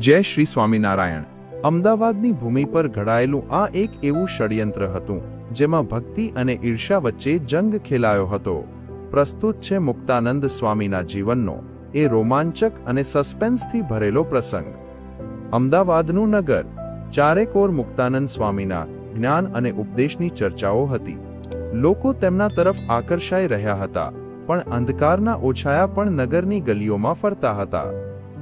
જય શ્રી સ્વામિનારાયણ। અમદાવાદની ભૂમિ પર ઘડાયેલું આ એક એવું ષડયંત્ર હતું જેમાં ભક્તિ અને ઈર્ષ્યા વચ્ચે જંગ ખેલાયો હતો। પ્રસ્તુત છે મુક્તાનંદ સ્વામીના જીવનનો એ રોમાંચક અને સસ્પેન્સથી ભરેલો પ્રસંગ। અમદાવાદનું નગર ચારેકોર મુક્તાનંદ સ્વામીના જ્ઞાન અને ઉપદેશની ચર્ચાઓ હતી। લોકો તેમના તરફ આકર્ષાઈ રહ્યા હતા, પણ અંધકારના ઓછાયા પણ નગરની ગલીઓમાં ફરતા હતા।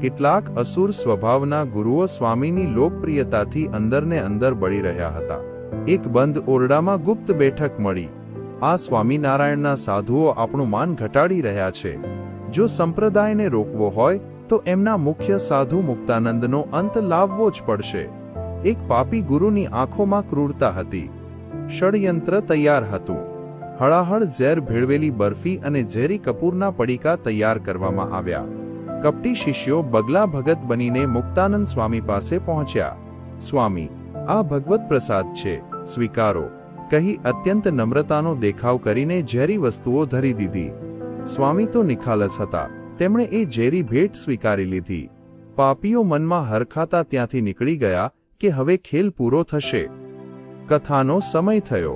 કેટલાક અસુર સ્વભાવના ગુરુઓ સ્વામીની લોકપ્રિયતાથી અંદરને અંદર બળી રહ્યા હતા। એક બંધ ઓરડામાં ગુપ્ત બેઠક મળી। આ સ્વામિનારાયણના સાધુઓ આપણું માન ઘટાડી રહ્યા છે। જો સંપ્રદાયને રોકવો હોય તો એમના મુખ્ય સાધુ મુક્તાનંદનો અંત લાવવો જ પડશે। એક પાપી ગુરુની આંખોમાં ક્રૂરતા હતી। ષડયંત્ર તૈયાર હતું। હળાહળ ઝેર ભેળવેલી બરફી અને ઝેરી કપૂરના પડીકા તૈયાર કરવામાં આવ્યા। કપટી શિષ્યો બગલા ભગત બનીને મુક્તાનંદ સ્વામી પાસે પહોંચ્યા। સ્વામી, આ ભગવત પ્રસાદ છે, સ્વીકારો, કહી અત્યંત નમ્રતાનો દેખાવ કરીને ઝેરી વસ્તુઓ ધરી દીધી। સ્વામી તો નિખાલસ હતા, તેમણે એ ઝેરી ભેટ સ્વીકારી લીધી। પાપીઓ મનમાં હરખાતા ત્યાંથી નીકળી ગયા કે હવે ખેલ પૂરો થશે। કથાનો સમય થયો।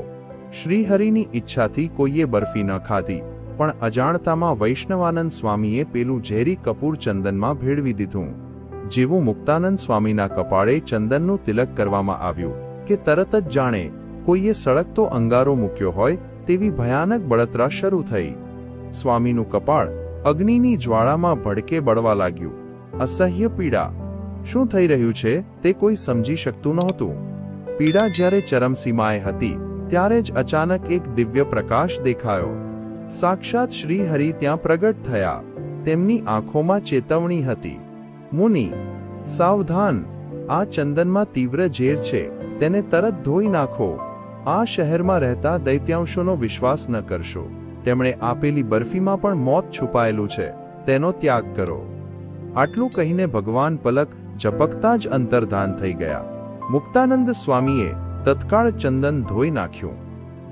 શ્રીહરિની ઈચ્છાથી કોઈએ બરફી ન ખાધી, પણ અજાણતામાં વૈષ્ણવાનંદ સ્વામીએ પેલું ઝેરી કપૂર ચંદનમાં ભેળવી દીધું। જેવું મુક્તાનંદ સ્વામીના કપાળે ચંદનનું તિલક કરવામાં આવ્યું કે તરત જ જાણે કોઈએ સળગતો અંગારો મૂક્યો હોય તેવી ભયાનક બળતરા શરૂ થઈ। સ્વામીનું કપાળ અગ્નિની જ્વાળામાં ભડકે બળવા લાગ્યું। અસહ્ય પીડા। શું થઈ રહ્યું છે તે કોઈ સમજી શકતું નહોતું। પીડા જ્યારે ચરમસીમાએ હતી ત્યારે જ અચાનક એક દિવ્ય પ્રકાશ દેખાયો। સાક્ષાત શ્રી હરિ ત્યાં પ્રગટ થયા। તેમની આંખોમાં ચેતવણી હતી। મુનિ, સાવધાન, આ ચંદનમાં તીવ્ર ઝેર છે, તેને તરત ધોઈ નાખો। આ શહેરમાં રહેતા દૈત્યાંશોનો વિશ્વાસ ન કરશો। તેમણે આપેલી બરફીમાં પણ મોત છુપાયેલું છે, તેનો ત્યાગ કરો। આટલું કહીને ભગવાન પલક ઝપકતા જ અંતર્ધાન થઈ ગયા। મુક્તાનંદ સ્વામીએ તત્કાળ ચંદન ધોઈ નાખ્યું।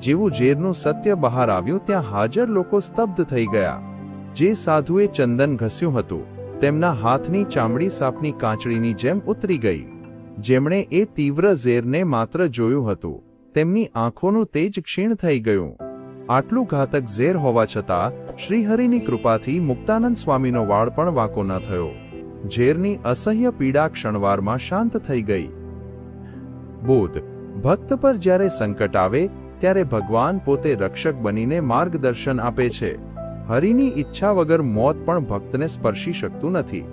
જેવું ઝેરનું સત્ય બહાર આવ્યું ત્યાં હાજર લોકો સ્તબ્ધ થઈ ગયા। જે સાધુએ ચંદન ઘસ્યું હતું તેમના હાથની ચામડી સાપની કાંચળીની જેમ ઉતરી ગઈ। જેમણે એ તીવ્ર ઝેરને માત્ર જોયું હતું તેમની આંખોનું તેજ ક્ષીણ થઈ ગયું। આટલું ઘાતક ઝેર હોવા છતાં શ્રીહરિની કૃપાથી મુક્તાનંદ સ્વામીનો વાળ પણ વાંકો ન થયો। ઝેરની અસહ્ય પીડા ક્ષણવારમાં શાંત થઈ ગઈ। બોધ, ભક્ત પર જ્યારે સંકટ આવે ત્યારે ભગવાન પોતે રક્ષક બનીને માર્ગદર્શન આપે છે। હરિની ઈચ્છા વગર મોત પણ ભક્તને સ્પર્શી શકતું નથી।